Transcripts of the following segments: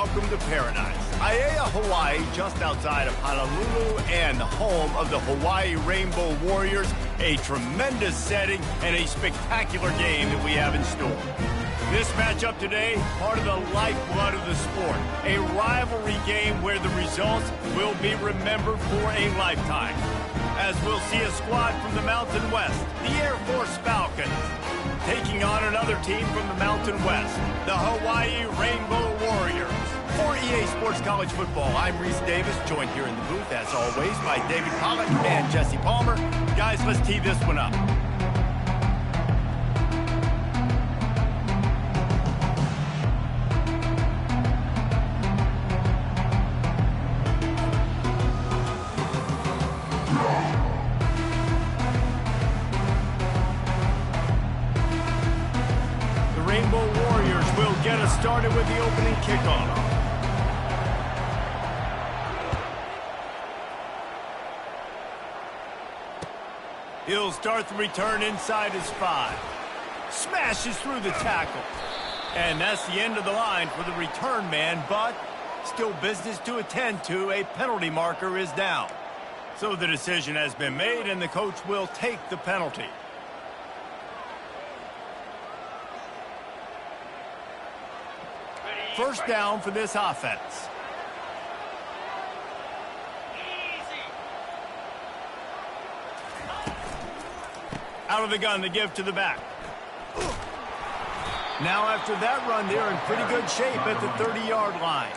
welcome to paradise. Aiea, Hawaii, just outside of Honolulu and the home of the Hawaii Rainbow Warriors. A tremendous setting and a spectacular game that we have in store. This matchup today, part of the lifeblood of the sport. A rivalry game where the results will be remembered for a lifetime. As we'll see a squad from the Mountain West, the Air Force Falcons, taking on another team from the Mountain West, the Hawaii Rainbow Warriors. For EA Sports College Football, I'm Reese Davis, joined here in the booth, as always, by David Pollack and Jesse Palmer. Guys, let's tee this one up. The Rainbow Warriors will get us started with the opening kickoff. He'll start the return inside his 5. Smashes through the tackle. And that's the end of the line for the return man, but still business to attend to. A penalty marker is down. So the decision has been made, and the coach will take the penalty. First down for this offense. Out of the gun to give to the back. Now after that run, they're in pretty good shape at the 30-yard line.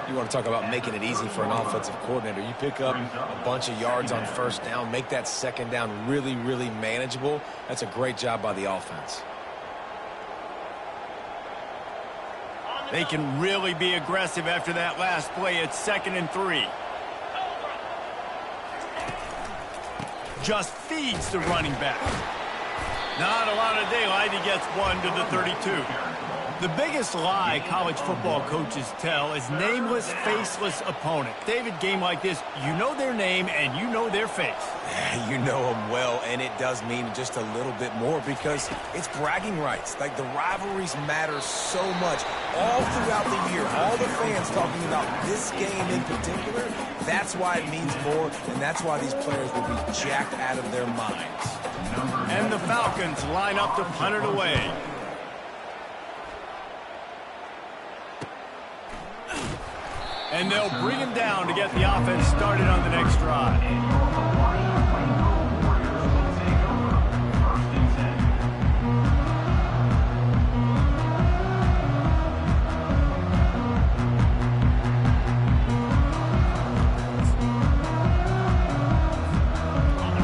You want to talk about making it easy for an offensive coordinator. You pick up a bunch of yards on first down, make that second down really, really manageable. That's a great job by the offense. They can really be aggressive after that last play. It's 2nd and 3. Just feeds the running back. Not a lot of daylight. He gets 1 to the 32. The biggest lie college football coaches tell is nameless, faceless opponent. David, game like this, you know their name and you know their face. You know them well, and it does mean just a little bit more because it's bragging rights. Like, the rivalries matter so much all throughout the year. All the fans talking about this game in particular, that's why it means more, and that's why these players will be jacked out of their minds. And the Falcons line up to punt it away. And they'll bring him down to get the offense started on the next drive.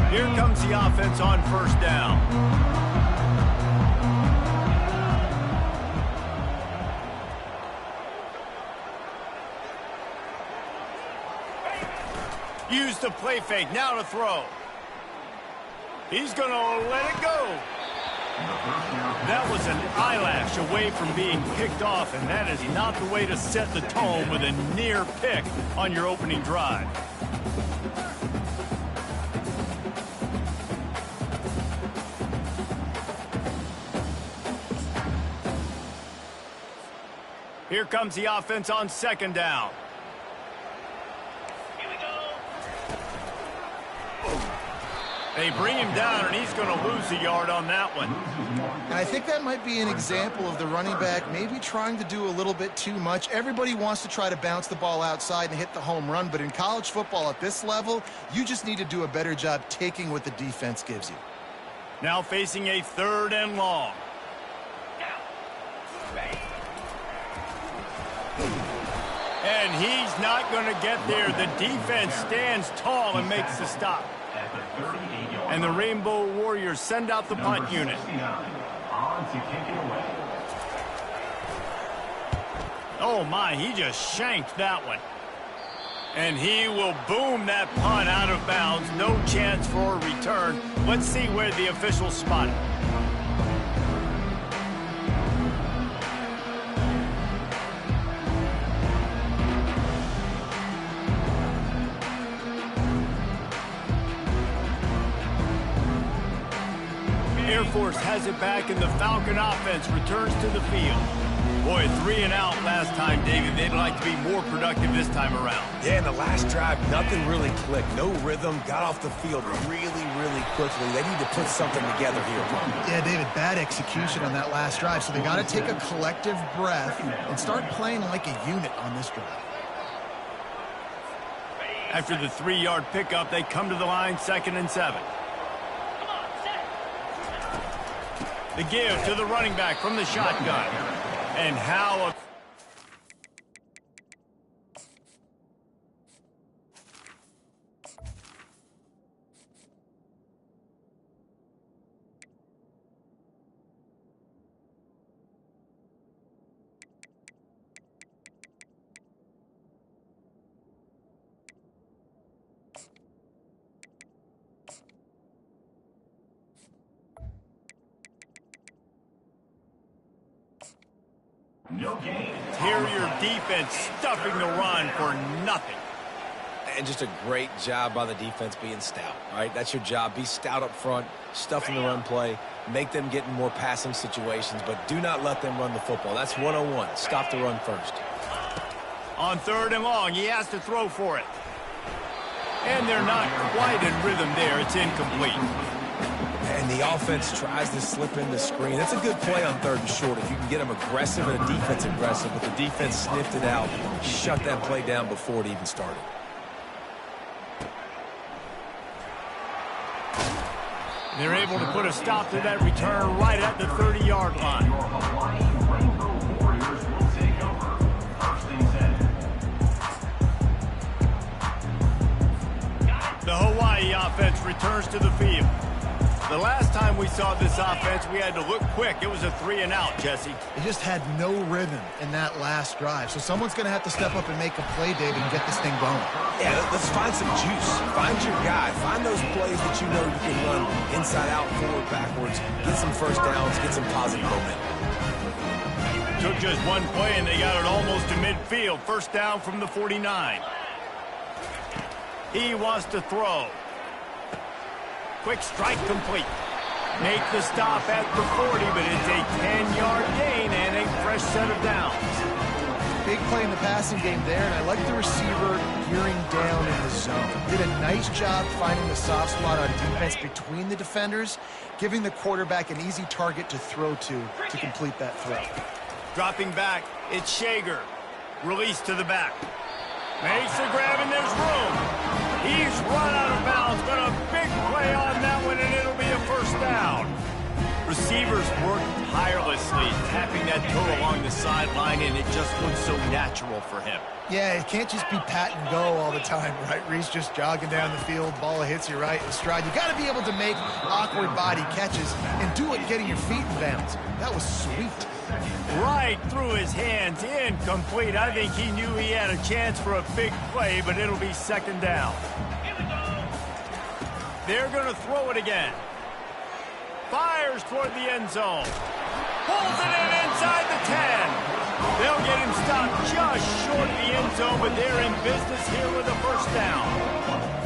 Here comes the offense on first down. Use the play fake, now to throw. He's going to let it go. That was an eyelash away from being picked off, and that is not the way to set the tone with a near pick on your opening drive. Here comes the offense on second down. They bring him down, and he's going to lose a yard on that one. And I think that might be an example of the running back maybe trying to do a little bit too much. Everybody wants to try to bounce the ball outside and hit the home run, but in college football at this level, you just need to do a better job taking what the defense gives you. Now facing a 3rd and long. And he's not going to get there. The defense stands tall and makes the stop. And the Rainbow Warriors send out the punt unit. Oh my, he just shanked that one. And he will boom that punt out of bounds. No chance for a return. Let's see where the officials spot it. Air Force has it back, and the Falcon offense returns to the field. Boy, 3 and out last time, David. They'd like to be more productive this time around. Yeah, in the last drive, nothing really clicked. No rhythm, got off the field really quickly. They need to put something together here. Yeah, David, bad execution on that last drive, so they got to take a collective breath and start playing like a unit on this drive. After the 3-yard pickup, they come to the line, 2nd and 7. The give to the running back from the shotgun. And how... Interior defense stuffing the run for nothing. And just a great job by the defense being stout, right? That's your job. Be stout up front, stuff in the run play, make them get in more passing situations, but do not let them run the football. That's 101. Stop the run first. On 3rd and long, he has to throw for it. And they're not quite in rhythm there. It's incomplete. And the offense tries to slip in the screen. That's a good play on 3rd and short. If you can get them aggressive and a defense aggressive, but the defense sniffed it out, shut that play down before it even started. They're able to put a stop to that return right at the 30-yard line. The Hawaii offense returns to the field. The last time we saw this offense, we had to look quick. It was a 3 and out, Jesse. They just had no rhythm in that last drive. So someone's going to have to step up and make a play, David, and get this thing going. Yeah, let's find some juice. Find your guy. Find those plays that you know you can run inside out, forward, backwards. Get some first downs. Get some positive momentum. Took just one play, and they got it almost to midfield. First down from the 49. He wants to throw. Quick strike complete. Make the stop at the 40, but it's a 10-yard gain and a fresh set of downs. Big play in the passing game there, and I like the receiver gearing down in the zone. Did a nice job finding the soft spot on defense between the defenders, giving the quarterback an easy target to throw to complete that throw. Dropping back, it's Shager. Release to the back. Makes the grab, and there's room. He's run out of bounds, but a big play on that one, and it'll be a first down. Receivers work tirelessly, tapping that toe along the sideline, and it just looks so natural for him. Yeah, it can't just be pat and go all the time, right? Reese just jogging down the field, ball hits you right in stride. You got to be able to make awkward body catches and do it getting your feet in bounds. That was sweet. Right through his hands, incomplete. I think he knew he had a chance for a big play, but it'll be 2nd down. They're going to throw it again. Fires toward the end zone. Pulls it in inside the 10. They'll get him stopped just short of the end zone, but they're in business here with a first down.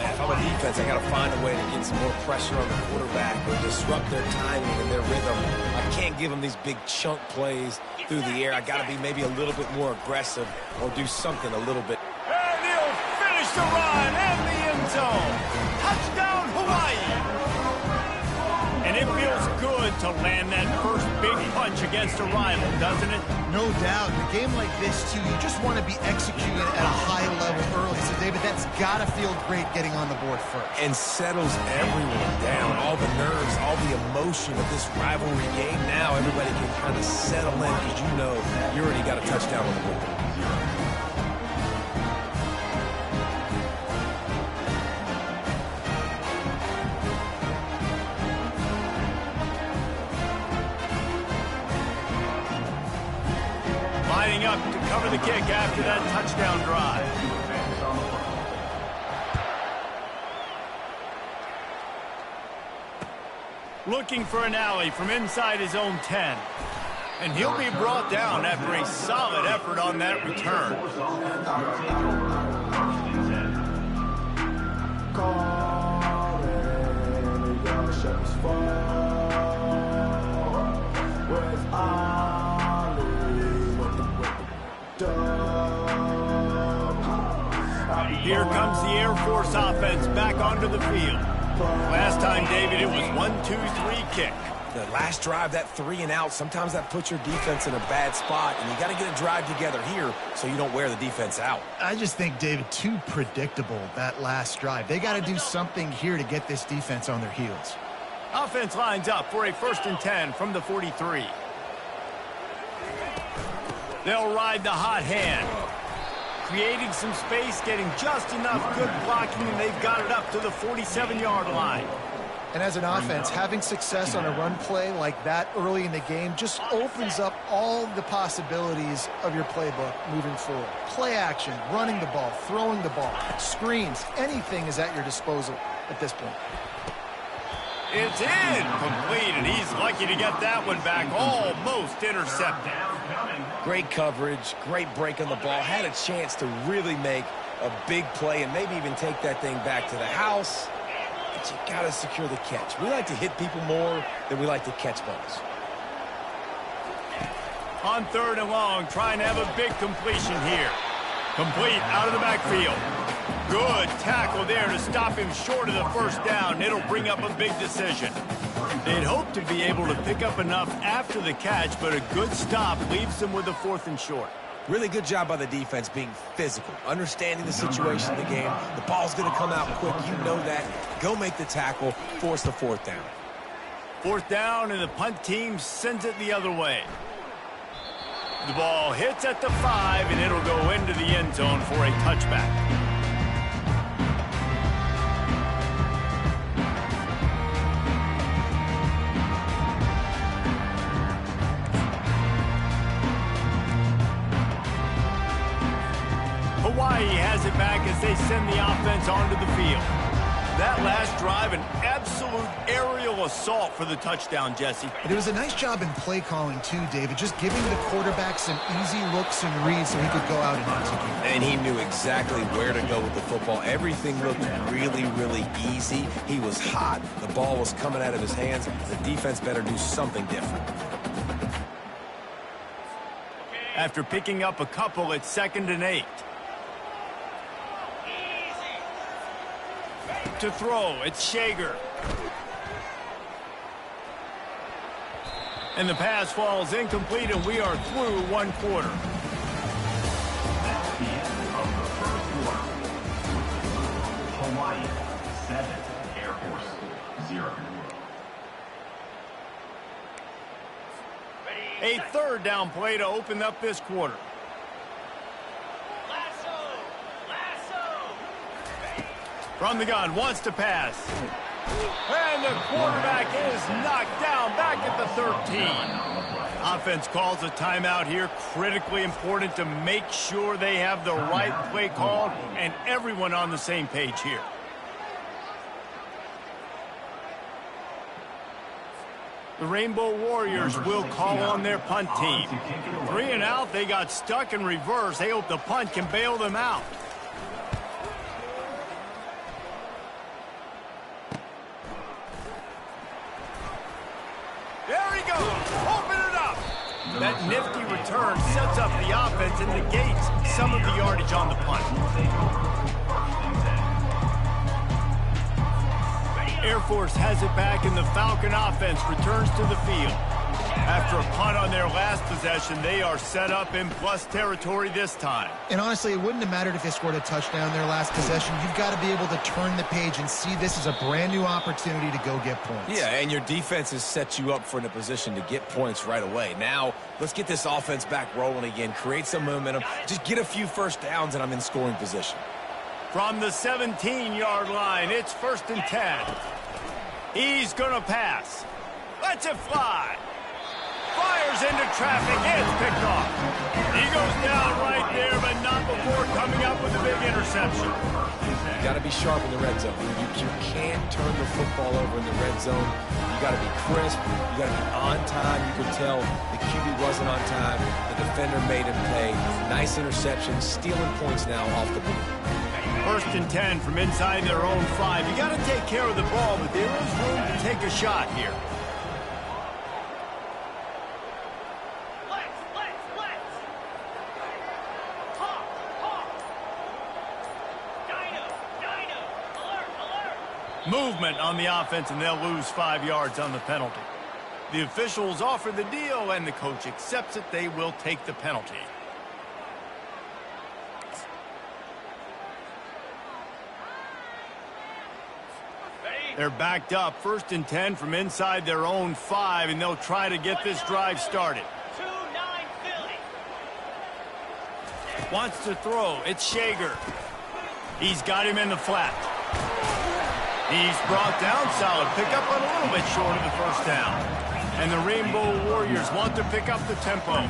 If I'm a defense, I got to find a way to get some more pressure on the quarterback or disrupt their timing and their rhythm. I can't give them these big chunk plays through the air. I got to be maybe a little bit more aggressive or do something a little bit. And he'll finish the run and the end zone. Touchdown, Hawaii. And it feels good to land that first big punch against a rival, doesn't it? No doubt. In a game like this, too, you just want to be executing at a high level early. So, David, that's got to feel great getting on the board first. And settles everyone down. All the nerves, all the emotion of this rivalry game. Now everybody can kind of settle in because you know you already got a touchdown on the board. Lining up to cover the kick after that touchdown drive. Looking for an alley from inside his own 10. And he'll be brought down after a solid effort on that return. Here comes the Air Force offense back onto the field. Last time, David, it was 1-2-3 kick. The last drive, that 3 and out, sometimes that puts your defense in a bad spot, and you got to get a drive together here so you don't wear the defense out. I just think, David, too predictable, that last drive. They got to do something here to get this defense on their heels. Offense lines up for a 1st and 10 from the 43. They'll ride the hot hand. Creating some space, getting just enough good blocking, and they've got it up to the 47-yard line. And as an offense, having success on a run play like that early in the game just opens up all the possibilities of your playbook moving forward. Play action, running the ball, throwing the ball, screens, anything is at your disposal at this point. It's incomplete, and he's lucky to get that one back, almost intercepted. Great coverage, great break on the ball, had a chance to really make a big play and maybe even take that thing back to the house. But you got to secure the catch. We like to hit people more than we like to catch balls. On 3rd and long, trying to have a big completion here. Complete out of the backfield. Good tackle there to stop him short of the 1st down. It'll bring up a big decision. They'd hope to be able to pick up enough after the catch, but a good stop leaves them with a 4th and short. Really good job by the defense being physical, understanding the situation of the game. The ball's going to come out quick. You know that. Go make the tackle, force the 4th down. 4th down, and the punt team sends it the other way. The ball hits at the 5, and it'll go into the end zone for a touchback. Hawaii has it back as they send the offense onto the field. That last drive, an absolute aerial assault for the touchdown, Jesse. But it was a nice job in play calling, too, David, just giving the quarterback some easy looks and reads so he could go out and execute. And he knew exactly where to go with the football. Everything looked really, really easy. He was hot. The ball was coming out of his hands. The defense better do something different. After picking up a couple, it's 2nd and 8. To throw, it's Shager. And the pass falls incomplete, and we are through 1 quarter. That's the end of the 1st quarter. Hawaii 7, Air Force 0. A 3rd down play to open up this quarter. From the gun, wants to pass. And the quarterback is knocked down back at the 13. Offense calls a timeout here. Critically important to make sure they have the right play called and everyone on the same page here. The Rainbow Warriors will call on their punt team. 3 and out, they got stuck in reverse. They hope the punt can bail them out. There he goes. Open it up. That nifty return sets up the offense and negates some of the yardage on the punt. Air Force has it back, and the Falcon offense returns to the field. After a punt on their last possession, they are set up in plus territory this time. And honestly, it wouldn't have mattered if they scored a touchdown their last possession. You've got to be able to turn the page and see this as a brand new opportunity to go get points. Yeah, and your defense has set you up for in a position to get points right away. Now, let's get this offense back rolling again, create some momentum, just get a few 1st downs, and I'm in scoring position. From the 17-yard line, it's 1st and 10. He's going to pass. Lets it fly. Fires into traffic. It's picked off. He goes down right there, but not before coming up with a big interception. You got to be sharp in the red zone. You can't turn the football over in the red zone. You got to be crisp. You got to be on time. You could tell the QB wasn't on time. The defender made him pay. Nice interception, stealing points now off the boot. 1st and 10 from inside their own 5. You got to take care of the ball, but there is room to take a shot here. Movement on the offense, and they'll lose 5 yards on the penalty. The officials offer the deal, and the coach accepts it. They will take the penalty. They're backed up, 1st and 10 from inside their own 5, and they'll try to get this drive started. Wants to throw. It's Shager. He's got him in the flat. He's brought down. Solid pickup, but a little bit short of the first down. And the Rainbow Warriors want to pick up the tempo.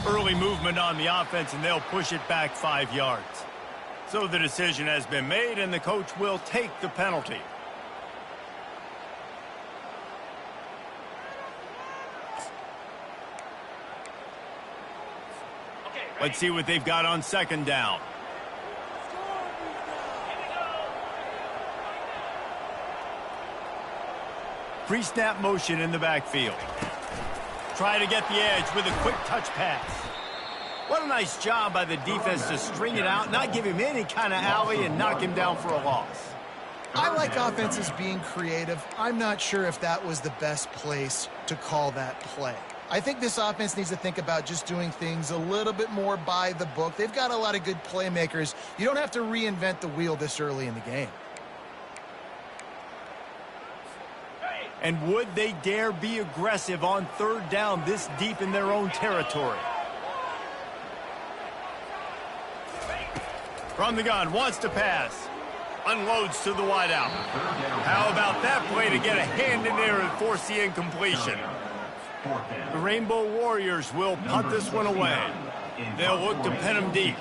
Early movement on the offense, and they'll push it back 5 yards. So the decision has been made, and the coach will take the penalty. Let's see what they've got on 2nd down. Pre-snap motion in the backfield. Try to get the edge with a quick touch pass. What a nice job by the defense to string it out, not give him any kind of alley, and knock him down for a loss. I like offenses being creative. I'm not sure if that was the best place to call that play. I think this offense needs to think about just doing things a little bit more by the book. They've got a lot of good playmakers. You don't have to reinvent the wheel this early in the game. And would they dare be aggressive on 3rd down this deep in their own territory? From the gun, wants to pass. Unloads to the wideout. How about that play to get a hand in there and force the incompletion? The Rainbow Warriors will punt this one away. They'll look to pin him deep.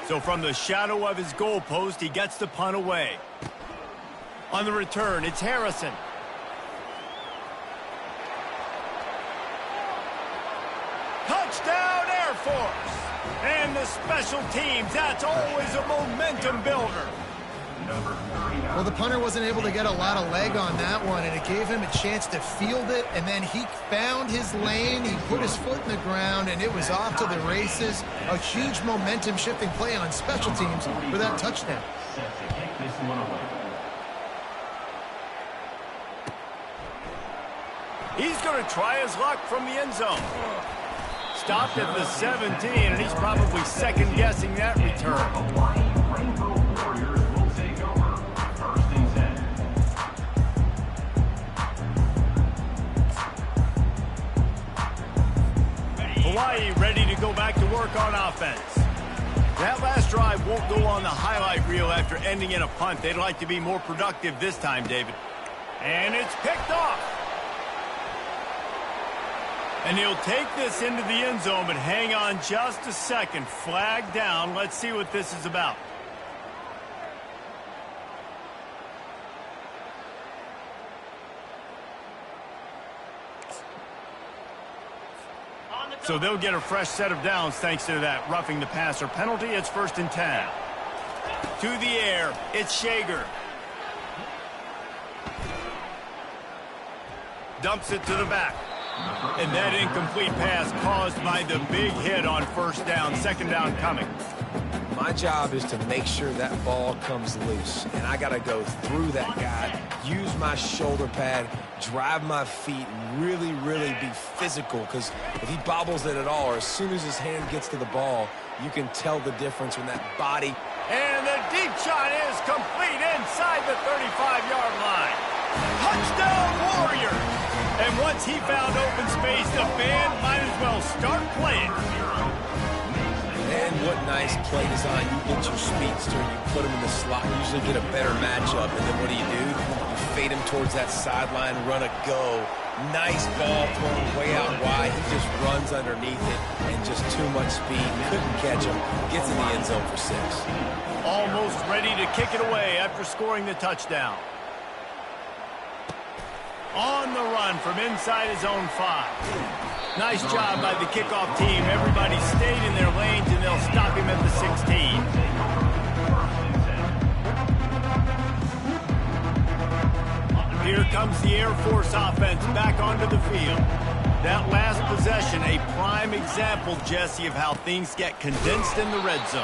So from the shadow of his goalpost, he gets the punt away. On the return, it's Harrison. Touchdown, Air Force! And the special teams, that's always a momentum builder. Well, the punter wasn't able to get a lot of leg on that one, and it gave him a chance to field it, and then he found his lane, he put his foot in the ground, and it was off to the races. A huge momentum-shifting play on special teams for that touchdown. He's going to try his luck from the end zone. Stopped at the 17, and he's probably second-guessing that return. Hawaii ready to go back to work on offense. That last drive won't go on the highlight reel after ending in a punt. They'd like to be more productive this time, David. And it's picked off. And he'll take this into the end zone, but hang on just a second. Flag down. Let's see what this is about. So they'll get a fresh set of downs thanks to that roughing the passer penalty. It's 1st and 10. To the air, it's Shager. Dumps it to the back. And that incomplete pass caused by the big hit on 1st down. 2nd down coming. My job is to make sure that ball comes loose, and I got to go through that guy, use my shoulder pad, drive my feet, and really, really be physical, because if he bobbles it at all, or as soon as his hand gets to the ball, you can tell the difference when that body... And the deep shot is complete inside the 35-yard line. Touchdown, Warriors! And once he found open space, the band might as well start playing. And what nice play design. You get your speedster, you put him in the slot, you usually get a better matchup, and then what do? You fade him towards that sideline, run a go. Nice ball thrown way out wide. He just runs underneath it, and just too much speed. Couldn't catch him. Gets in the end zone for 6. Almost ready to kick it away after scoring the touchdown. On the run from inside his own 5. Nice job by the kickoff team. Everybody stayed in their lanes, and they'll stop him at the 16. Here comes the Air Force offense back onto the field. That last possession, a prime example, Jesse, of how things get condensed in the red zone.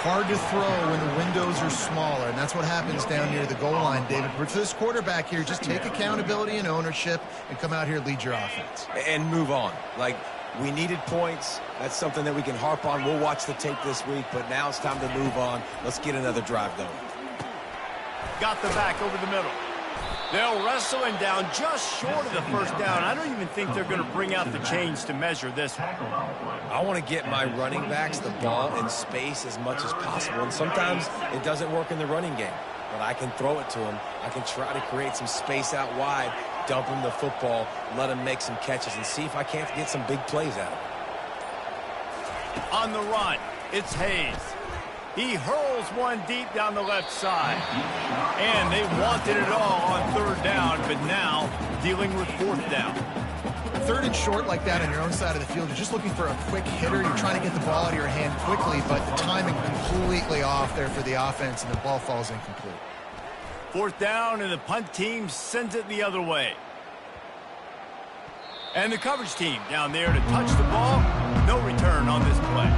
Hard to throw when the windows are smaller, and that's what happens down near the goal line, David. But for this quarterback here, just take accountability and ownership and come out here and lead your offense. And move on. Like, we needed points. That's something that we can harp on. We'll watch the tape this week, but now it's time to move on. Let's get another drive going. Got the back over the middle. They'll wrestle him down just short of the first down. I don't even think they're going to bring out the chains to measure this one. I want to get my running backs the ball in space as much as possible, and sometimes it doesn't work in the running game, but I can throw it to them. I can try to create some space out wide, dump him the football, let him make some catches, and see if I can't get some big plays out of it. On the run, it's Hayes. He hurls one deep down the left side. And they wanted it all on third down, but now dealing with fourth down. Third and short like that on your own side of the field, you're just looking for a quick hitter. You're trying to get the ball out of your hand quickly, but the timing completely off there for the offense, and the ball falls incomplete. Fourth down, and the punt team sends it the other way. And the coverage team down there to touch the ball. No return on this play.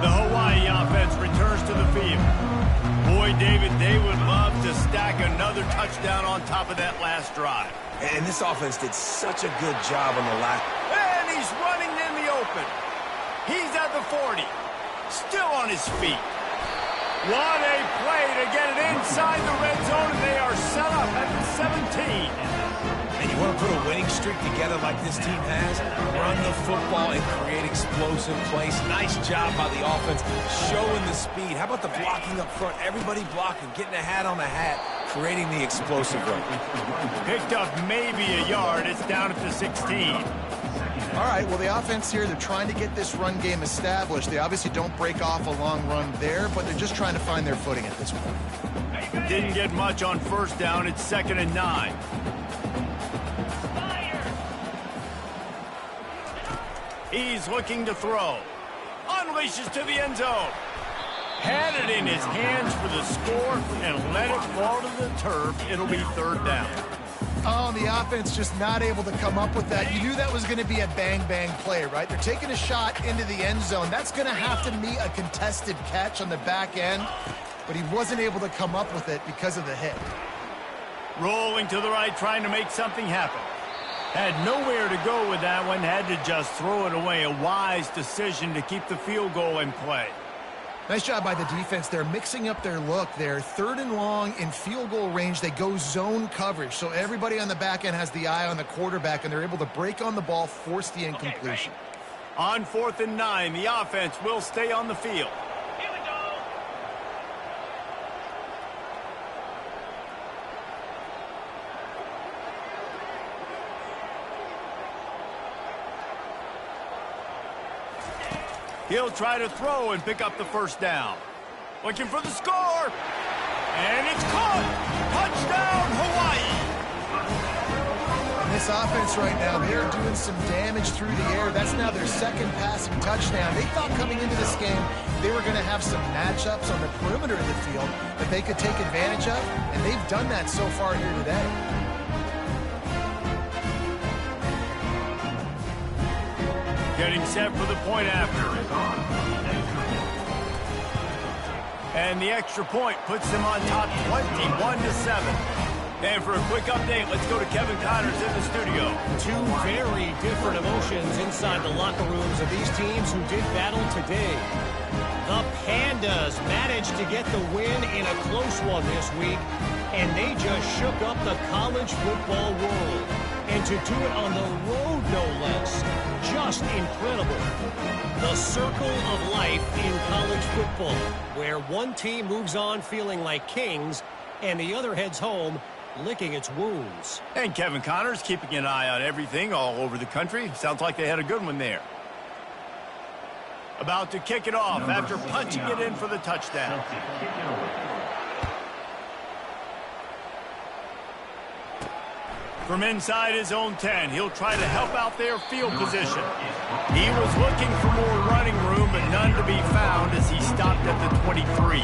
The Hawaii offense returns to the field. Boy, David, they would love to stack another touchdown on top of that last drive. And this offense did such a good job on the last. And he's running in the open. He's at the 40. Still on his feet. What a play to get it inside the red zone, and they are set up at the 17. And you want to put a winning streak together like this team has? Run the football and create explosive plays. Nice job by the offense, showing the speed. How about the blocking up front? Everybody blocking, getting a hat on the hat, creating the explosive run. Picked up maybe a yard. It's down at the 16. All right, well, the offense here, they're trying to get this run game established. They obviously don't break off a long run there, but they're just trying to find their footing at this point. Didn't get much on first down. It's 2nd and 9. He's looking to throw. Unleashes to the end zone. Had it in his hands for the score and let it fall to the turf. It'll be 3rd down. Oh, the offense just not able to come up with that. You knew that was going to be a bang-bang play, right? They're taking a shot into the end zone. That's going to have to meet a contested catch on the back end, but he wasn't able to come up with it because of the hit. Rolling to the right, trying to make something happen. Had nowhere to go with that one, had to just throw it away. A wise decision to keep the field goal in play. Nice job by the defense. They're mixing up their look. They're 3rd and long in field goal range. They go zone coverage, so everybody on the back end has the eye on the quarterback, and they're able to break on the ball, force the incompletion. On 4th and 9, the offense will stay on the field. He'll try to throw and pick up the first down. Looking for the score. And it's caught. Touchdown, Hawaii. And this offense right now, they're doing some damage through the air. That's now their 2nd passing touchdown. They thought coming into this game they were going to have some matchups on the perimeter of the field that they could take advantage of, and they've done that so far here today. Getting set for the point after. And the extra point puts them on top 21-7. And for a quick update, let's go to Kevin Connors in the studio. Two very different emotions inside the locker rooms of these teams who did battle today. The Pandas managed to get the win in a close one this week, and they just shook up the college football world. And to do it on the road, no less. Just incredible. The circle of life in college football, where one team moves on feeling like kings, and the other heads home licking its wounds. And Kevin Connors keeping an eye on everything all over the country. Sounds like they had a good one there. About to kick it off after punching it in for the touchdown. From inside his own 10, he'll try to help out their field position. He was looking for more running room, but none to be found as he stopped at the 23.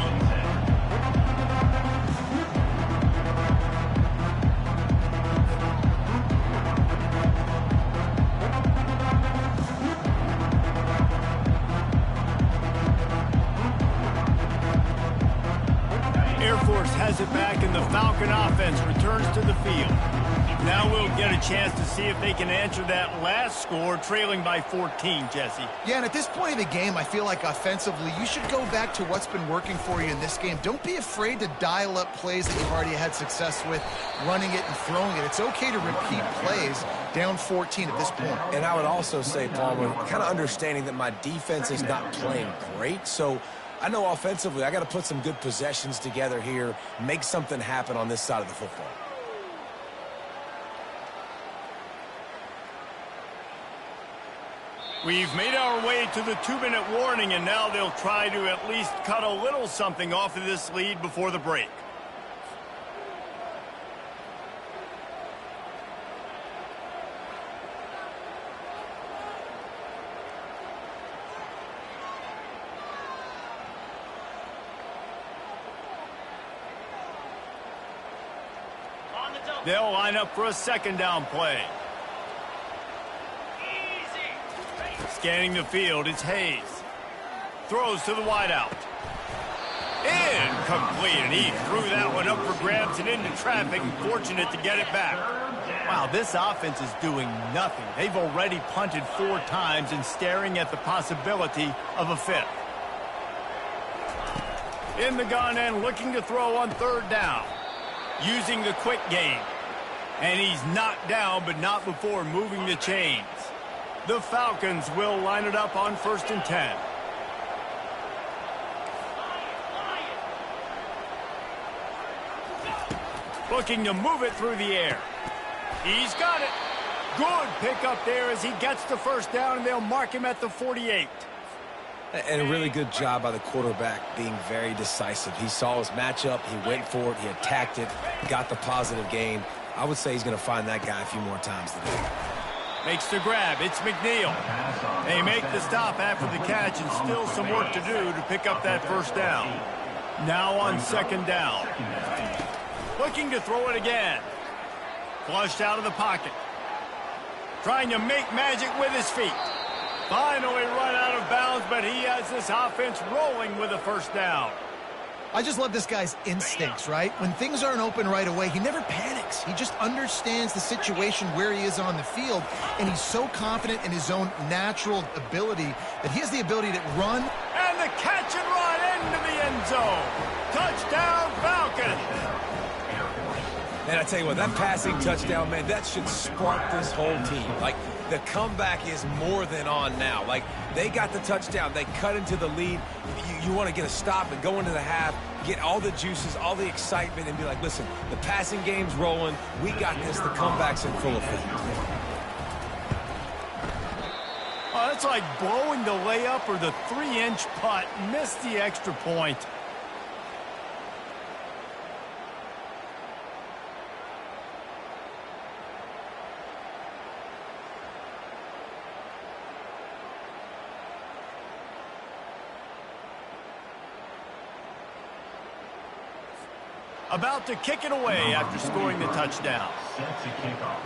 Air Force has it back, and the Falcon offense returns to the field. Now we'll get a chance to see if they can answer that last score, trailing by 14, Jesse. Yeah, and at this point of the game, I feel like offensively, you should go back to what's been working for you in this game. Don't be afraid to dial up plays that you've already had success with, running it and throwing it. It's okay to repeat plays down 14 at this point. And I would also say, Palmer, kind of understanding that my defense is not playing great, so I know offensively I got to put some good possessions together here, make something happen on this side of the football. We've made our way to the 2-minute warning, and now they'll try to at least cut a little something off of this lead before the break. They'll line up for a second down play. Scanning the field, it's Hayes. Throws to the wideout. Incomplete, and he threw that one up for grabs and into traffic, and fortunate to get it back. Wow, this offense is doing nothing. They've already punted 4 times and staring at the possibility of a 5th. In the gun and looking to throw on 3rd down. Using the quick game. And he's knocked down, but not before moving the chains. The Falcons will line it up on 1st and 10. Looking to move it through the air. He's got it. Good pickup there as he gets the 1st down, and they'll mark him at the 48. And a really good job by the quarterback being very decisive. He saw his matchup, he went for it, he attacked it, got the positive gain. I would say he's going to find that guy a few more times today. Makes the grab. It's McNeil. They make the stop after the catch, and still some work to do to pick up that 1st down. Now on 2nd down. Looking to throw it again. Flushed out of the pocket. Trying to make magic with his feet. Finally run out of bounds, but he has this offense rolling with a 1st down. I just love this guy's instincts, right? When things aren't open right away, he never panics. He just understands the situation where he is on the field, and he's so confident in his own natural ability that he has the ability to run. And the catch and run into the end zone. Touchdown, Falcons. And I tell you what, that passing touchdown, man, that should spark this whole team. Like, the comeback is more than on now. Like, they got the touchdown. They cut into the lead. You want to get a stop and go into the half, get all the juices, all the excitement, and be like, listen, the passing game's rolling. We got this. The comeback's in full effect. Oh, that's like blowing the layup or the 3-inch putt. Missed the extra point. About to kick it away after scoring the touchdown. Set to kick off.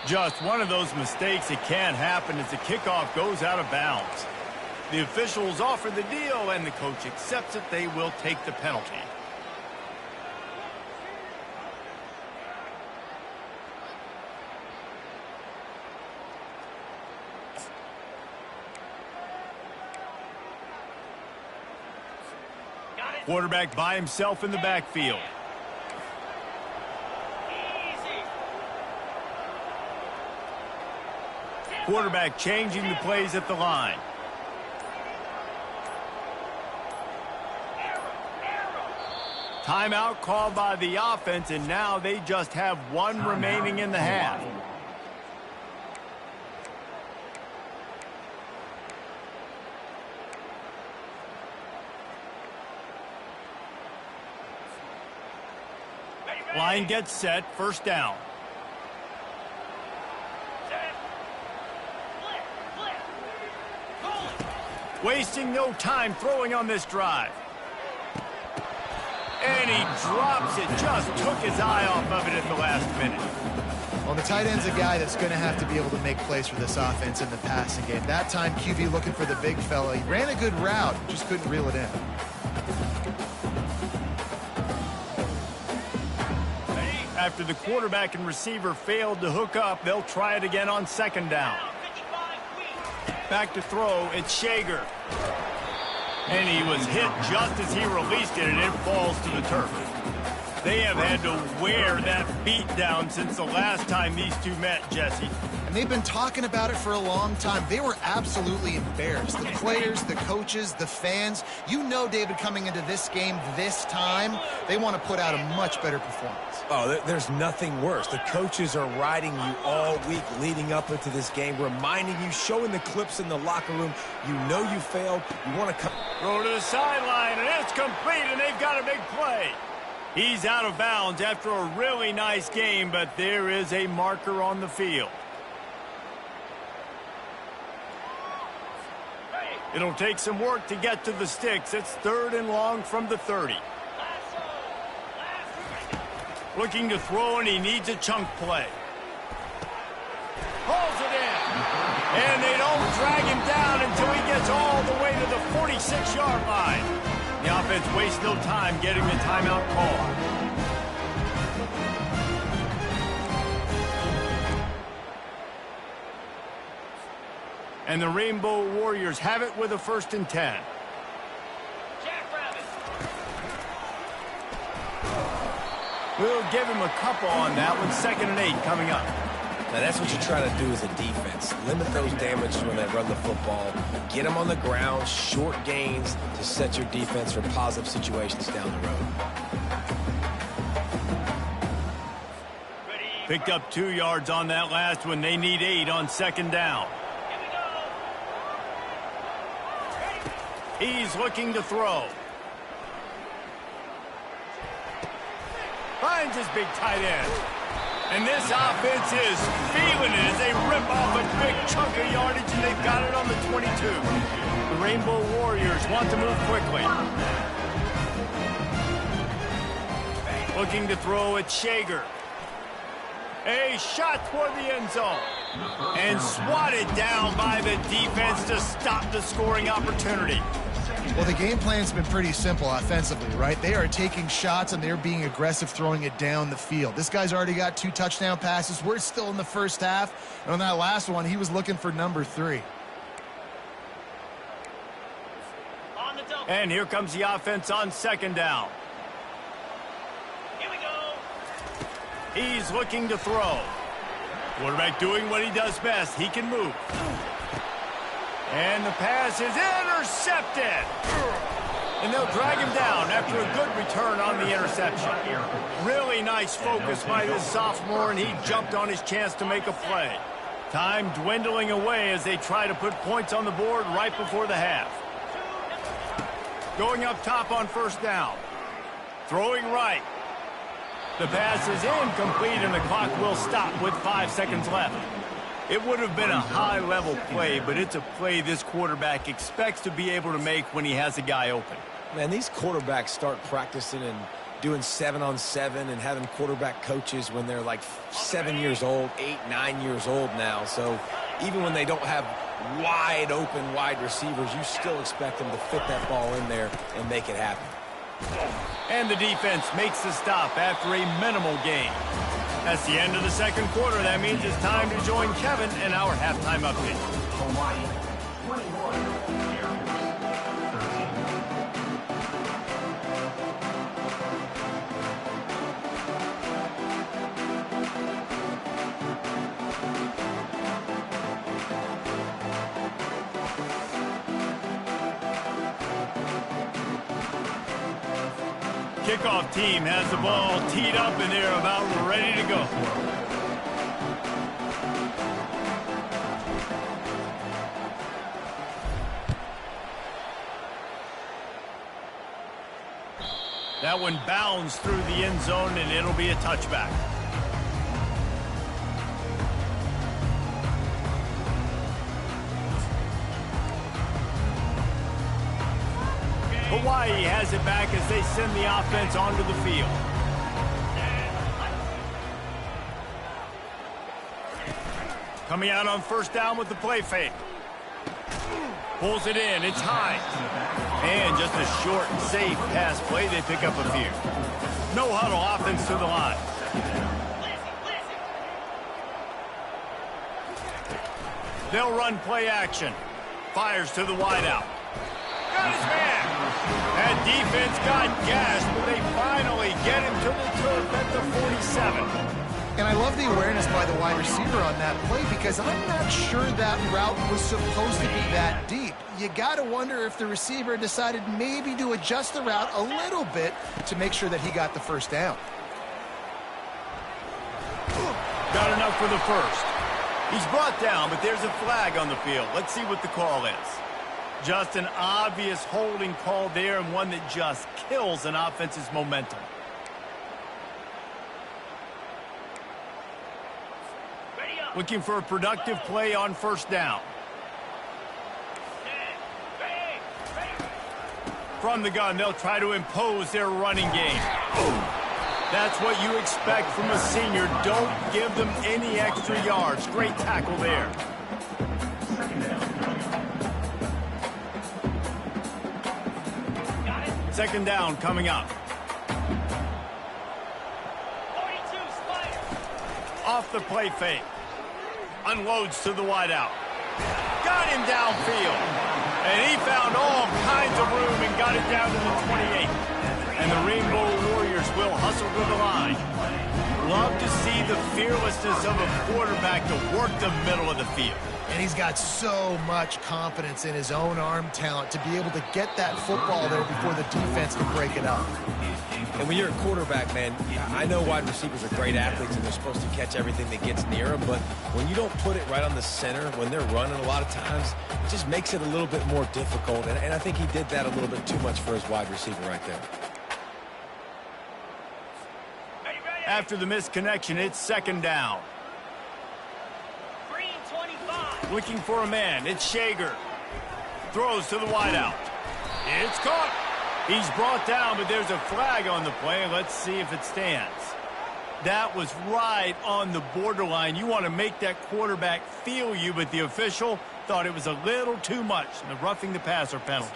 Just one of those mistakes that can happen as the kickoff goes out of bounds. The officials offer the deal, and the coach accepts it. They will take the penalty. Quarterback by himself in the backfield. Quarterback changing the plays at the line. Timeout called by the offense, and now they just have one remaining in the half. Line gets set, first down. Wasting no time throwing on this drive. And he drops it, just took his eye off of it at the last minute. Well, the tight end's a guy that's going to have to be able to make plays for this offense in the passing game. That time, QB looking for the big fella. He ran a good route, just couldn't reel it in. After the quarterback and receiver failed to hook up, they'll try it again on second down. Back to throw, it's Shager. And he was hit just as he released it, and it falls to the turf. They have had to wear that beat down since the last time these two met, Jesse. And they've been talking about it for a long time. They were absolutely embarrassed. The players, the coaches, the fans. You know, David, coming into this game this time, they want to put out a much better performance. Oh, there's nothing worse. The coaches are riding you all week leading up into this game, reminding you, showing the clips in the locker room. You know you failed. You want to come. Throw to the sideline, and it's complete, and they've got a big play. He's out of bounds after a really nice game, but there is a marker on the field. It'll take some work to get to the sticks. It's 3rd and long from the 30. Looking to throw, and he needs a chunk play. Pulls it in. And they don't drag him down until he gets all the way to the 46-yard line. The offense wastes no time getting the timeout call. And the Rainbow Warriors have it with a 1st and 10. We'll give him a couple on that one. 2nd and 8 coming up. Now, that's what you try to do as a defense. Limit those damages when they run the football. Get them on the ground, short gains to set your defense for positive situations down the road. Picked up 2 yards on that last one. They need 8 on 2nd down. He's looking to throw. Finds his big tight end. And this offense is feeling it as they rip off a big chunk of yardage, and they've got it on the 22. The Rainbow Warriors want to move quickly. Looking to throw at Shager. A shot toward the end zone. And swatted down by the defense to stop the scoring opportunity. Well, the game plan's been pretty simple offensively, right? They are taking shots, and they're being aggressive throwing it down the field. This guy's already got 2 touchdown passes. We're still in the first half. And on that last one, he was looking for number 3. And here comes the offense on 2nd down. Here we go. He's looking to throw. Quarterback doing what he does best. He can move. And the pass is intercepted. And they'll drag him down after a good return on the interception. Really nice focus by this sophomore, and he jumped on his chance to make a play. Time dwindling away as they try to put points on the board right before the half. Going up top on 1st down. Throwing right. The pass is incomplete, and the clock will stop with 5 seconds left. It would have been a high-level play, but it's a play this quarterback expects to be able to make when he has a guy open. Man, these quarterbacks start practicing and doing 7-on-7 and having quarterback coaches when they're like 7 years old, 8, 9 years old now. So even when they don't have wide-open wide receivers, you still expect them to fit that ball in there and make it happen. And the defense makes the stop after a minimal gain. That's the end of the 2nd quarter. That means it's time to join Kevin in our halftime update. Hawaii 21, Air Force 13. Kickoff team has the ball teed up and they're about ready to go. That one bounds through the end zone and it'll be a touchback. Hawaii has it back as they send the offense onto the field. Coming out on first down with the play fake. Pulls it in. It's high. And just a short and safe pass play. They pick up a few. No huddle offense to the line. They'll run play action. Fires to the wideout. Got his man. That defense got gashed, but they finally get him to the turf at the 47. And I love the awareness by the wide receiver on that play because I'm not sure that route was supposed to be that deep. You got to wonder if the receiver decided maybe to adjust the route a little bit to make sure that he got the first down. Got enough for the first. He's brought down, but there's a flag on the field. Let's see what the call is. Just an obvious holding call there and one that just kills an offense's momentum. Looking for a productive play on first down. From the gun, they'll try to impose their running game. That's what you expect from a senior. Don't give them any extra yards. Great tackle there. Second down coming up. Off the play fake. Unloads to the wideout. Got him downfield. And he found all kinds of room and got it down to the 28. And the Rainbow Warriors will hustle to the line. Love to see the fearlessness of a quarterback to work the middle of the field. And he's got so much confidence in his own arm talent to be able to get that football there before the defense can break it up. And when you're a quarterback, man, I know wide receivers are great athletes and they're supposed to catch everything that gets near them, but when you don't put it right on the center, when they're running a lot of times, it just makes it a little bit more difficult. And I think he did that a little bit too much for his wide receiver right there. After the missed connection, it's second down. Looking for a man. It's Shager. Throws to the wideout. It's caught. He's brought down, but there's a flag on the play. Let's see if it stands. That was right on the borderline. You want to make that quarterback feel you, but the official thought it was a little too much. The roughing the passer penalty.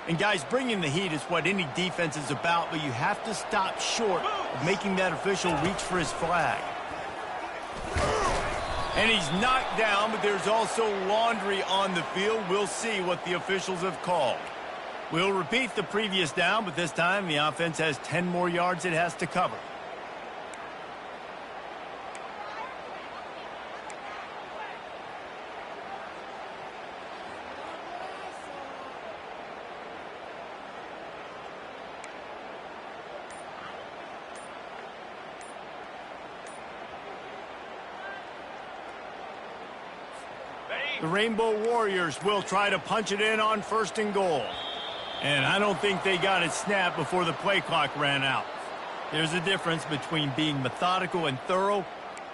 And guys, bringing the heat is what any defense is about, but you have to stop short of making that official reach for his flag. And he's knocked down, but there's also laundry on the field. We'll see what the officials have called. We'll repeat the previous down, but this time the offense has 10 more yards it has to cover. The Rainbow Warriors will try to punch it in on first and goal. And I don't think they got it snapped before the play clock ran out. There's a difference between being methodical and thorough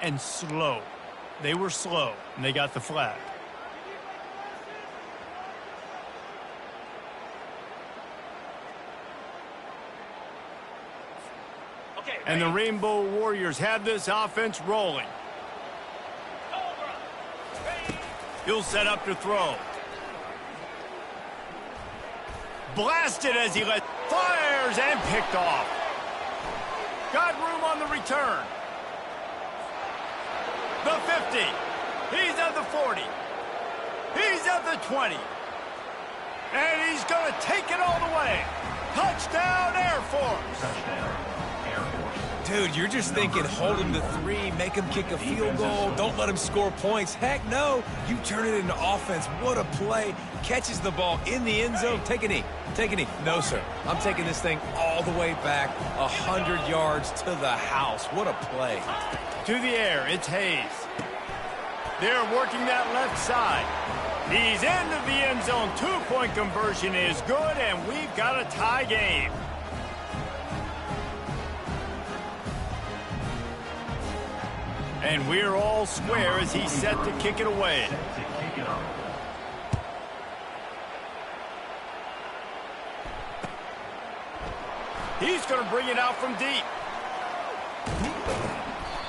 and slow. They were slow, and they got the flag. And the Rainbow Warriors have this offense rolling. He'll set up to throw. Blasted as he fires and picked off. Got room on the return. The 50. He's at the 40. He's at the 20. And he's going to take it all the way. Touchdown, Air Force. Touchdown, Air Force. Dude, you're just thinking, hold him to 3, make him kick a field goal, don't let him score points. Heck no, you turn it into offense. What a play. Catches the ball in the end zone. Take a knee. Take a knee. No, sir. I'm taking this thing all the way back 100 yards to the house. What a play. To the air, it's Hayes. They're working that left side. He's into the end zone. 2-point conversion is good, and we've got a tie game. And we're all square as he's set to kick it away. He's going to bring it out from deep.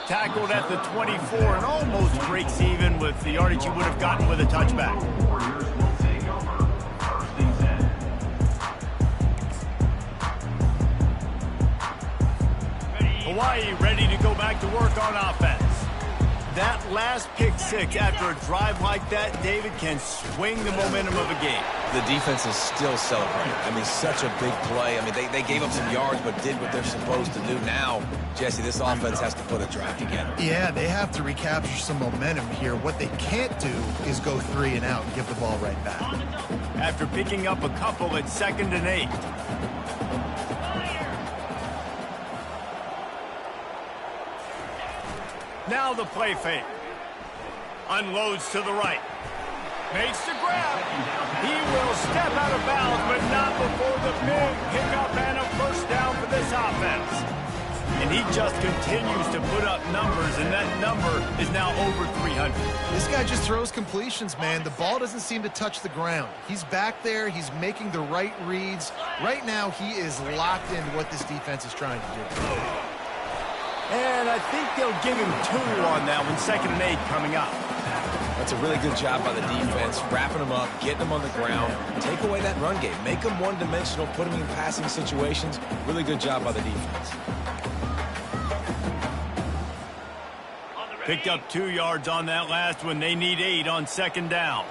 Tackled at the 24 and almost breaks even with the yardage he would have gotten with a touchback. Hawaii ready to go back to work on offense. That last pick six after a drive like that, David, can swing the momentum of a game. The defense is still celebrating. I mean, such a big play. I mean, they gave up some yards but did what they're supposed to do. Now, Jesse, this offense has to put a drive together. Yeah, they have to recapture some momentum here. What they can't do is go 3 and out and give the ball right back. After picking up a couple at 2nd and 8. Now the play fake. Unloads to the right. Makes the grab. He will step out of bounds, but not before the big pickup and a first down for this offense. And he just continues to put up numbers, and that number is now over 300. This guy just throws completions, man. The ball doesn't seem to touch the ground. He's back there. He's making the right reads. Right now, he is locked into what this defense is trying to do. And I think they'll give him 2 on that one. 2nd and 8 coming up. That's a really good job by the defense, wrapping them up, getting them on the ground, take away that run game, make them one-dimensional, put them in passing situations. Really good job by the defense. Picked up 2 yards on that last one. They need 8 on 2nd down.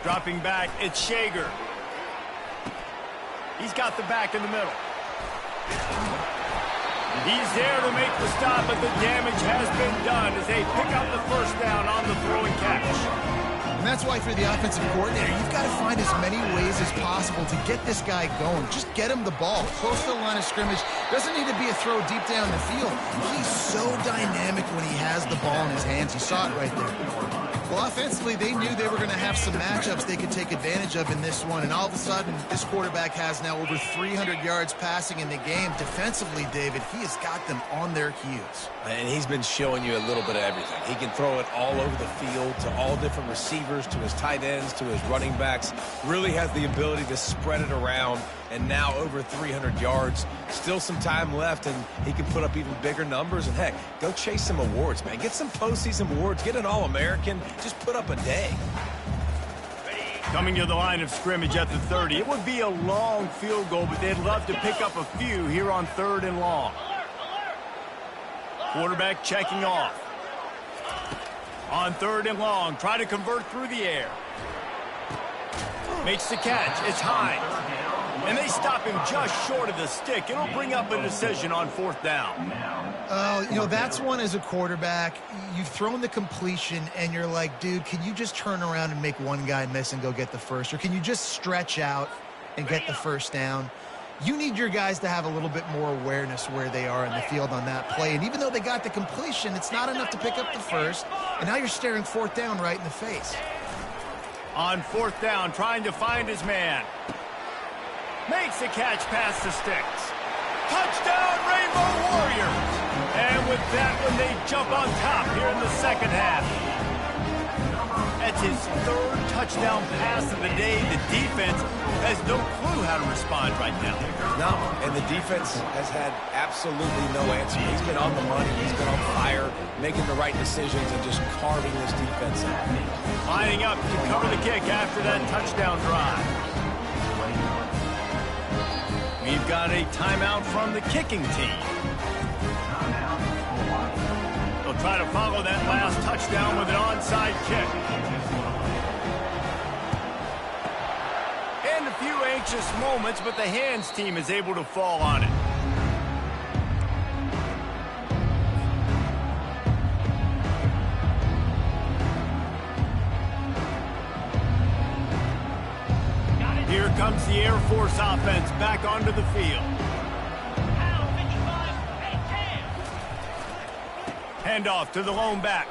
Dropping back, it's Shager. He's got the back in the middle. He's there to make the stop, but the damage has been done as they pick up the first down on the throw and catch. And that's why for the offensive coordinator, you've got to find as many ways as possible to get this guy going. Just get him the ball close to the line of scrimmage. Doesn't need to be a throw deep down the field. He's so dynamic when he has the ball in his hands. You saw it right there. Well, offensively, they knew they were going to have some matchups they could take advantage of in this one. And all of a sudden, this quarterback has now over 300 yards passing in the game. Defensively, David, he has got them on their heels. And he's been showing you a little bit of everything. He can throw it all over the field to all different receivers, to his tight ends, to his running backs. Really has the ability to spread it around. And now over 300 yards. Still some time left, and he can put up even bigger numbers. And, heck, go chase some awards, man. Get some postseason awards. Get an All-American. Just put up a day. Coming to the line of scrimmage at the 30. It would be a long field goal, but they'd love to pick up a few here on 3rd and long. Quarterback checking off. On 3rd and long, try to convert through the air. Makes the catch. It's high. And they stop him just short of the stick. It'll bring up a decision on 4th down. You know, that's one as a quarterback. You've thrown the completion, and you're like, dude, can you just turn around and make one guy miss and go get the first? Or can you just stretch out and get the first down? You need your guys to have a little bit more awareness where they are in the field on that play. And even though they got the completion, it's not enough to pick up the first. And now you're staring 4th down right in the face. On 4th down, trying to find his man. Makes the catch past the sticks. Touchdown, Rainbow Warriors! And with that one, they jump on top here in the 2nd half. That's his 3rd touchdown pass of the day. The defense has no clue how to respond right now. No, and the defense has had absolutely no answer. He's been on the money. He's been on fire, making the right decisions and just carving this defense up. Lining up to cover the kick after that touchdown drive. We've got a timeout from the kicking team. They'll try to follow that last touchdown with an onside kick. And a few anxious moments, but the hands team is able to fall on it. comes the Air Force offense back onto the field. Handoff to the lone back.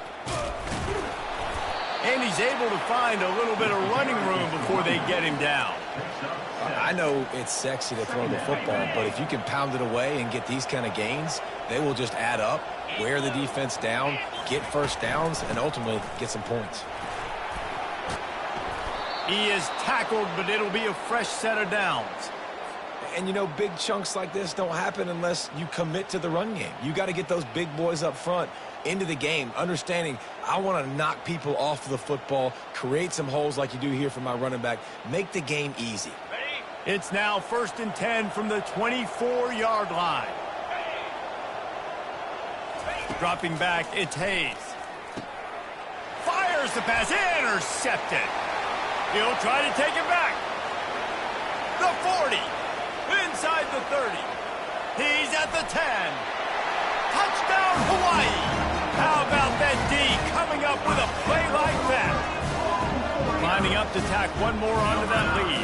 And he's able to find a little bit of running room before they get him down. I know it's sexy to throw the football, but if you can pound it away and get these kind of gains, they will just add up, wear the defense down, get first downs, and ultimately get some points. He is tackled, but it'll be a fresh set of downs. And, you know, big chunks like this don't happen unless you commit to the run game. You got to get those big boys up front into the game, understanding I want to knock people off the football, create some holes like you do here for my running back, make the game easy. It's now 1st and 10 from the 24-yard line. Dropping back, it's Hayes. Fires the pass, intercepted. He'll try to take it back. The 40, inside the 30. He's at the 10. Touchdown, Hawaii. How about that D coming up with a play like that? Lining up to tack one more onto that lead.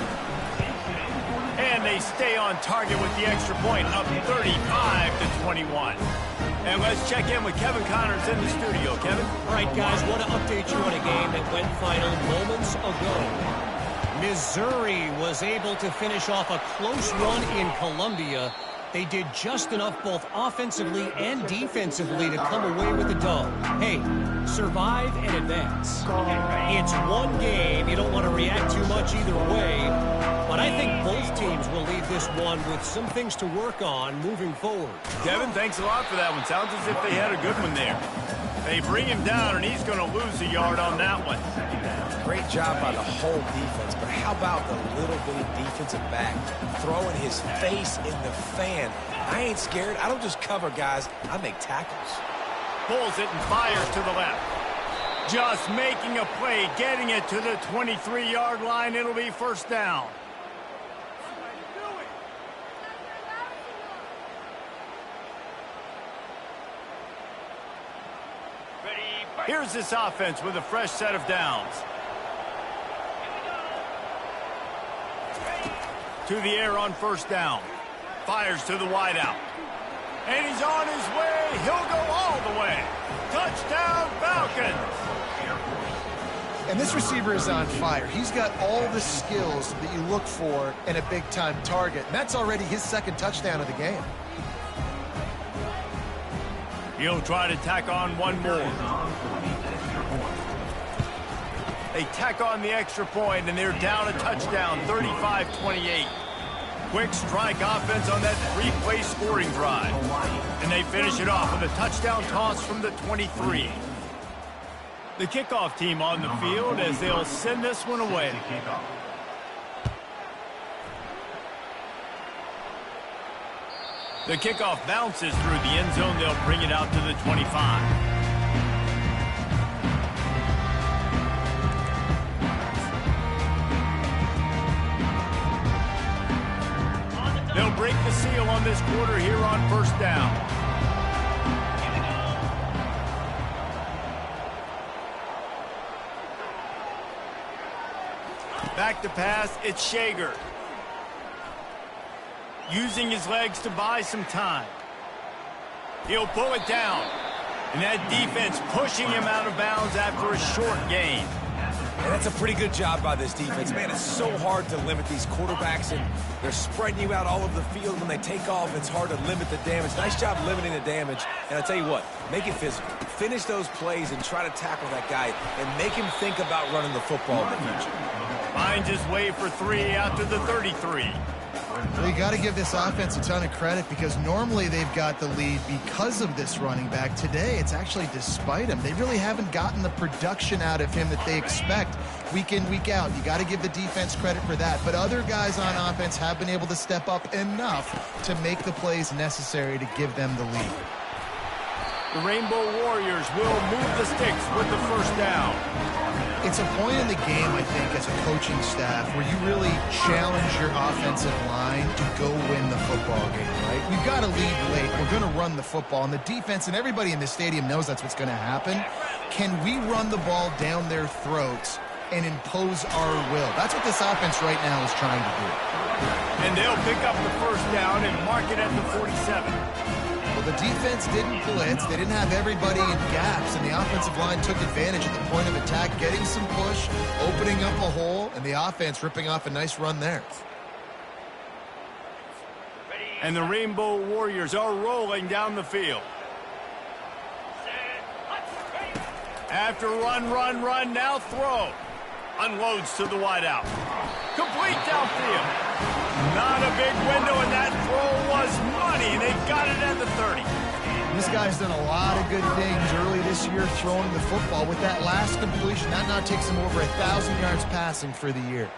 And they stay on target with the extra point, up 35-21. And let's check in with Kevin Connors in the studio. Kevin? All right, guys, want to update you on a game that went final moments ago. Missouri was able to finish off a close run in Columbia. They did just enough both offensively and defensively to come away with the dub. Hey, survive and advance. It's one game. You don't want to react too much either way. But I think both teams will leave this one with some things to work on moving forward. Kevin, thanks a lot for that one. Sounds as if they had a good one there. They bring him down, and he's going to lose a yard on that one. Great job by the whole defense, but how about the little bitty defensive back throwing his face in the fan? I ain't scared. I don't just cover guys. I make tackles. Pulls it and fires to the left. Just making a play, getting it to the 23-yard line. It'll be first down. Here's this offense with a fresh set of downs. To the air on first down. Fires to the wideout. And he's on his way. He'll go all the way. Touchdown, Falcons. And this receiver is on fire. He's got all the skills that you look for in a big-time target. And that's already his second touchdown of the game. He'll try to tack on one more. They tack on the extra point, and they're down a touchdown, 35-28. Quick strike offense on that three-play scoring drive. And they finish it off with a touchdown toss from the 23. The kickoff team on the field as they'll send this one away. The kickoff bounces through the end zone. They'll bring it out to the 25. They'll break the seal on this quarter here on first down. Back to pass, it's Shager. Using his legs to buy some time. He'll pull it down. And that defense pushing him out of bounds after a short gain. And that's a pretty good job by this defense. Man, it's so hard to limit these quarterbacks, and they're spreading you out all over the field. When they take off, it's hard to limit the damage. Nice job limiting the damage. And I'll tell you what, make it physical. Finish those plays and try to tackle that guy and make him think about running the football in the future. Finds his way for 3 out to the 33. Well, you got to give this offense a ton of credit because normally they've got the lead because of this running back. Today, it's actually despite him. They really haven't gotten the production out of him that they expect week in, week out. You got to give the defense credit for that. But other guys on offense have been able to step up enough to make the plays necessary to give them the lead. The Rainbow Warriors will move the sticks with the first down. It's a point in the game, I think, as a coaching staff where you really challenge your offensive line to go win the football game, right? We've got to lead late. We're going to run the football. And the defense and everybody in the stadium knows that's what's going to happen. Can we run the ball down their throats and impose our will. That's what this offense right now is trying to do. And they'll pick up the first down and mark it at the 47. Well, the defense didn't blitz. They didn't have everybody in gaps, and the offensive line took advantage at the point of attack, getting some push, opening up a hole, and the offense ripping off a nice run there. And the Rainbow Warriors are rolling down the field. After run, now throw. Unloads to the wideout. Complete downfield. Not a big window, and that throw was money, and they got it at the 30. This guy's done a lot of good things early this year throwing the football. With that last completion, that now takes him over 1,000 yards passing for the year.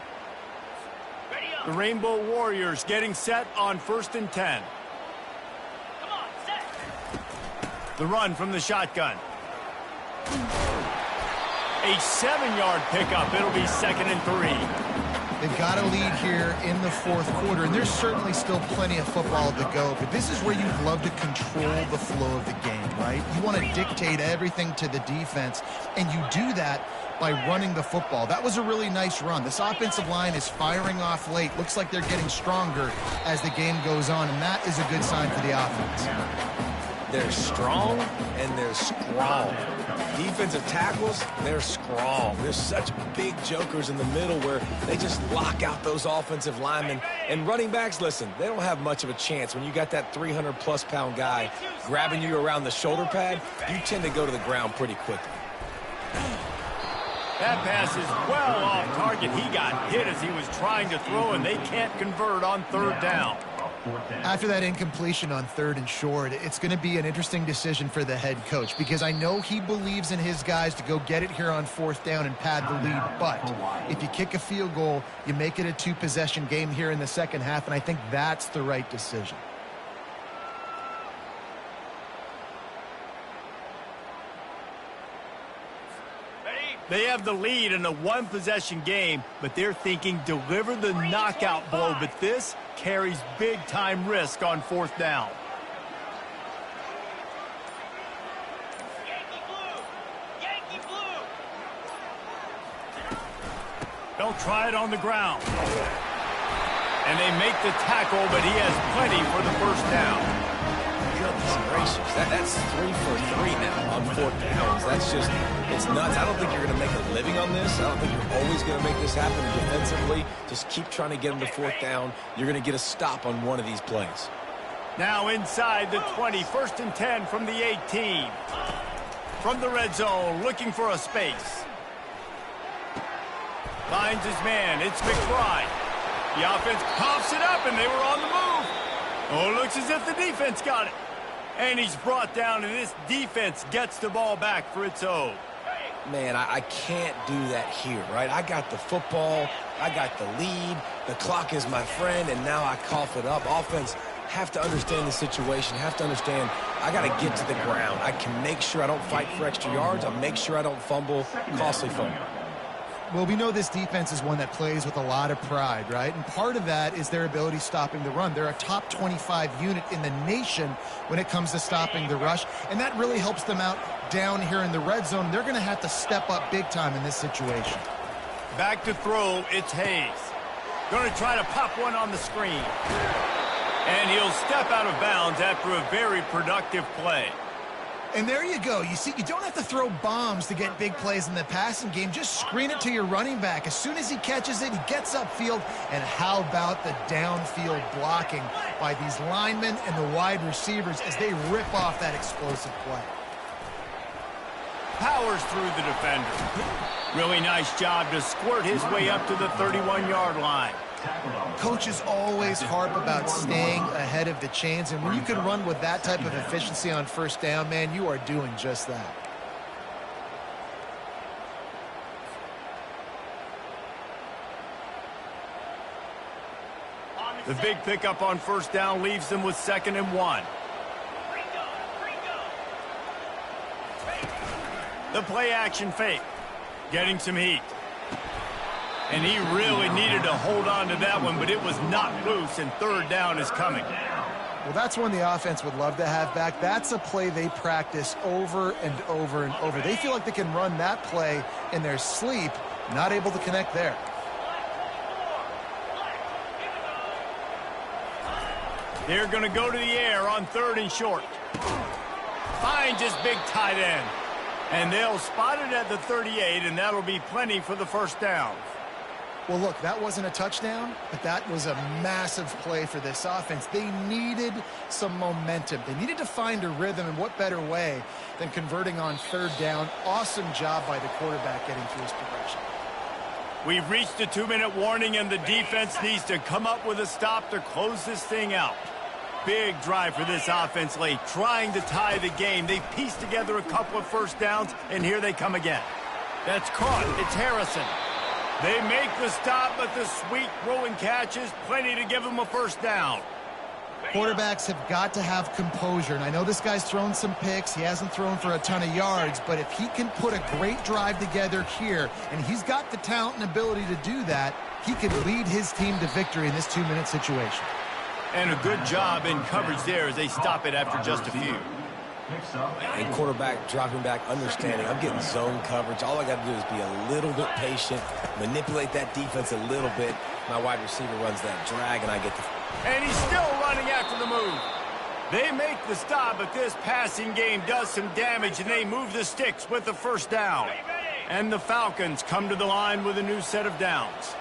The Rainbow Warriors getting set on 1st and 10. The run from the shotgun. A 7-yard pickup. It'll be 2nd and 3. They've got a lead here in the fourth quarter, and there's certainly still plenty of football to go, but this is where you'd love to control the flow of the game, right? You want to dictate everything to the defense, and you do that by running the football. That was a really nice run. This offensive line is firing off late. Looks like they're getting stronger as the game goes on, and that is a good sign for the offense. They're strong and they're strong. Defensive tackles, they're strong. There's such big jokers in the middle where they just lock out those offensive linemen. And running backs, listen, they don't have much of a chance. When you got that 300-plus pound guy grabbing you around the shoulder pad, you tend to go to the ground pretty quickly. That pass is well off target. He got hit as he was trying to throw, and they can't convert on 3rd down. After that incompletion on 3rd and short, it's going to be an interesting decision for the head coach, because I know he believes in his guys to go get it here on 4th down and pad the lead. But if you kick a field goal, you make it a 2-possession game here in the second half, and I think that's the right decision. They have the lead in a 1-possession game, but they're thinking deliver the knockout blow, but this carries big-time risk on 4th down. They'll try it on the ground. And they make the tackle, but he has plenty for the 1st down. Goodness gracious, that's 3 for 3 now on 4th downs. That's just, it's nuts. I don't think you're going to make a living on this. I don't think you're always going to make this happen defensively. Just keep trying to get them to 4th down. You're going to get a stop on one of these plays. Now inside the 20, 1st and 10 from the 18. From the red zone, looking for a space. Finds his man, it's McBride. The offense pops it up, and they were on the move. Oh, looks as if the defense got it. And he's brought down, and this defense gets the ball back for its own. Man, I can't do that here, right? I got the football, I got the lead, the clock is my friend, and now I cough it up. Offense have to understand the situation, have to understand I got to get to the ground. I can make sure I don't fight for extra yards. I'll make sure I don't fumble, costly fumble. Well, we know this defense is one that plays with a lot of pride, right? And part of that is their ability stopping the run. They're a top 25 unit in the nation when it comes to stopping the rush, and that really helps them out down here in the red zone. They're going to have to step up big time in this situation. Back to throw, it's Hayes. Going to try to pop one on the screen. And he'll step out of bounds after a very productive play. And there you go. You see, you don't have to throw bombs to get big plays in the passing game. Just screen it to your running back. As soon as he catches it, he gets upfield. And how about the downfield blocking by these linemen and the wide receivers as they rip off that explosive play. Powers through the defender. Really nice job to squirt his way up to the 31-yard line. Coaches always harp about staying ahead of the chains, and when you can run with that type of efficiency on 1st down, man, you are doing just that. The big pickup on 1st down leaves them with 2nd and 1. The play action fake, getting some heat. And he really needed to hold on to that one, but it was not loose, and 3rd down is coming. Well, that's one the offense would love to have back. That's a play they practice over and over and over. They feel like they can run that play in their sleep Not able to connect there. They're going to go to the air on 3rd and short. Finds his big tight end. And they'll spot it at the 38, and that'll be plenty for the first down. Well, look, that wasn't a touchdown, but that was a massive play for this offense. They needed some momentum. They needed to find a rhythm, and what better way than converting on 3rd down. Awesome job by the quarterback getting through his progression. We've reached the 2-minute warning, and the defense needs to come up with a stop to close this thing out. Big drive for this offense late, trying to tie the game. They pieced together a couple of first downs, and here they come again. That's caught. It's Harrison. They make the stop, but the sweet throw and catch is plenty to give them a first down. Quarterbacks have got to have composure, and I know this guy's thrown some picks. He hasn't thrown for a ton of yards, but if he can put a great drive together here, and he's got the talent and ability to do that, he can lead his team to victory in this 2-minute situation. And a good job in coverage there as they stop it after just a few. And quarterback dropping back, understanding I'm getting zone coverage. All I got to do is be a little bit patient, manipulate that defense a little bit. My wide receiver runs that drag, and I get the... And he's still running after the move. They make the stop, but this passing game does some damage, and they move the sticks with the first down. And the Falcons come to the line with a new set of downs.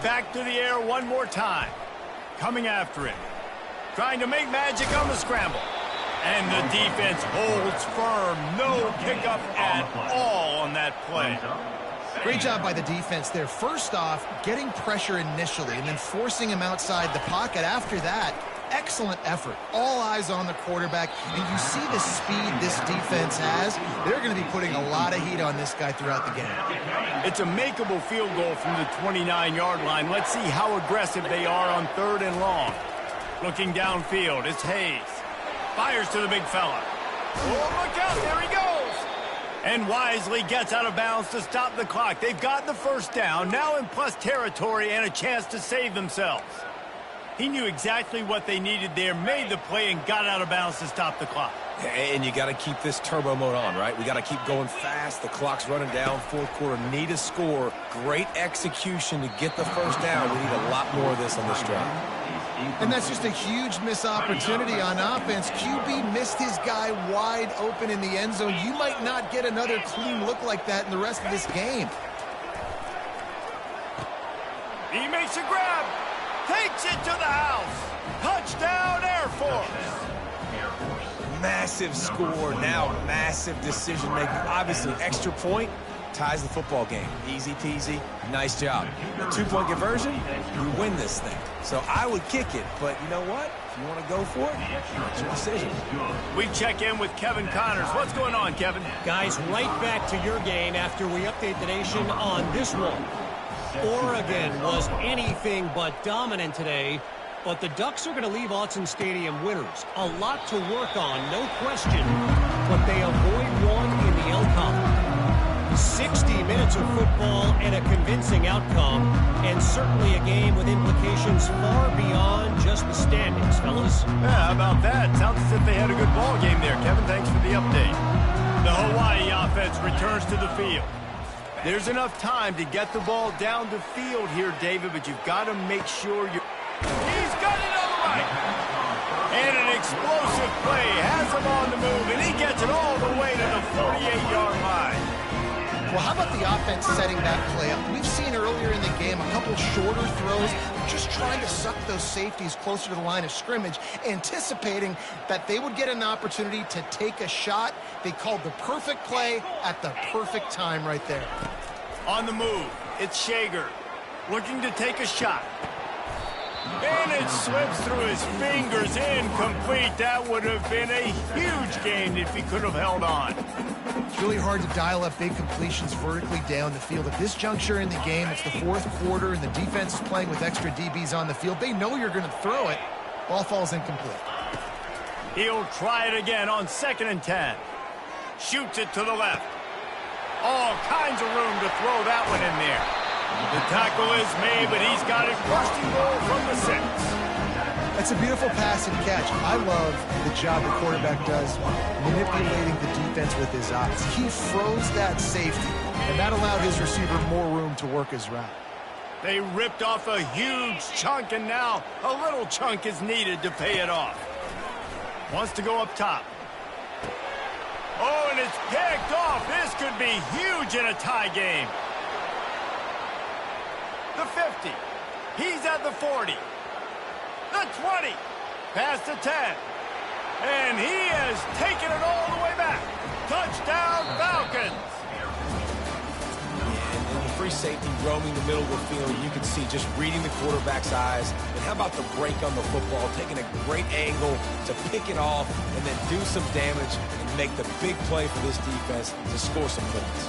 Back to the air one more time. Coming after it. Trying to make magic on the scramble. And the defense holds firm. No pickup at all on that play. Great job by the defense there. First off, getting pressure initially and then forcing him outside the pocket. After that, excellent effort. All eyes on the quarterback. And you see the speed this defense has. They're going to be putting a lot of heat on this guy throughout the game. It's a makeable field goal from the 29-yard line. Let's see how aggressive they are on 3rd and long. Looking downfield, it's Hayes. Fires to the big fella. Oh, look out, there he goes. And wisely gets out of bounds to stop the clock. They've got the first down, now in plus territory and a chance to save themselves. He knew exactly what they needed there, made the play, and got out of bounds to stop the clock. And you got to keep this turbo mode on, right? We got to keep going fast. The clock's running down. 4th quarter, need a score. Great execution to get the first down. We need a lot more of this on this drive. And that's just a huge missed opportunity on offense. QB missed his guy wide open in the end zone. You might not get another clean look like that in the rest of this game. He makes a grab. Takes it to the house. Touchdown, Air Force. Massive score, now massive decision-making. Obviously, extra point ties the football game. Easy peasy, nice job. The 2-point conversion, you win this thing. So I would kick it, but you know what? If you want to go for it, it's your decision. We check in with Kevin Connors. What's going on, Kevin? Guys, right back to your game after we update the nation on this one. Oregon was anything but dominant today, but the Ducks are going to leave Autzen Stadium winners. A lot to work on, no question, but they avoid one in the L column. 60 minutes of football and a convincing outcome, and certainly a game with implications far beyond just the standings, fellas. Yeah, how about that? Sounds as if they had a good ball game there, Kevin. Thanks for the update. The Hawaii offense returns to the field. There's enough time to get the ball down the field here, David, but you've got to make sure you're... He's got it on the right. And an explosive play has him on the move, and he gets it all the way to the 48-yard line. Well, how about the offense setting that play up? We've seen earlier in the game a couple shorter throws, just trying to suck those safeties closer to the line of scrimmage, anticipating that they would get an opportunity to take a shot. They called the perfect play at the perfect time right there. On the move, it's Shager looking to take a shot. And it slips through his fingers, incomplete. That would have been a huge gain if he could have held on. It's really hard to dial up big completions vertically down the field. At this juncture in the game, it's the 4th quarter, and the defense is playing with extra DBs on the field. They know you're going to throw it. Ball falls incomplete. He'll try it again on 2nd and 10. Shoots it to the left. All kinds of room to throw that one in there. The tackle is made, but he's got it first and goal from the 6. That's It's a beautiful pass and catch. I love the job the quarterback does manipulating the defense with his eyes. He froze that safety, and that allowed his receiver more room to work his route. They ripped off a huge chunk, and now a little chunk is needed to pay it off. Wants to go up top. Oh, and it's picked off. This could be huge in a tie game. The 50. He's at the 40. The 20. Past the 10. And he has taken it all the way back. Touchdown, Falcons. And the free safety roaming the middle of the field, you can see just reading the quarterback's eyes. And how about the break on the football, taking a great angle to pick it off and then do some damage and make the big play for this defense to score some points.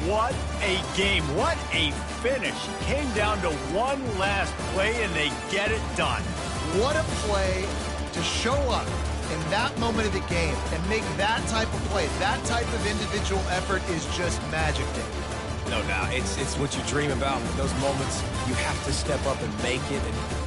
What a game. What a finish. Came down to one last play, and they get it done. What a play to show up in that moment of the game and make that type of play. That type of individual effort is just magic, Dave. No doubt. It's what you dream about. In those moments, you have to step up and make it. And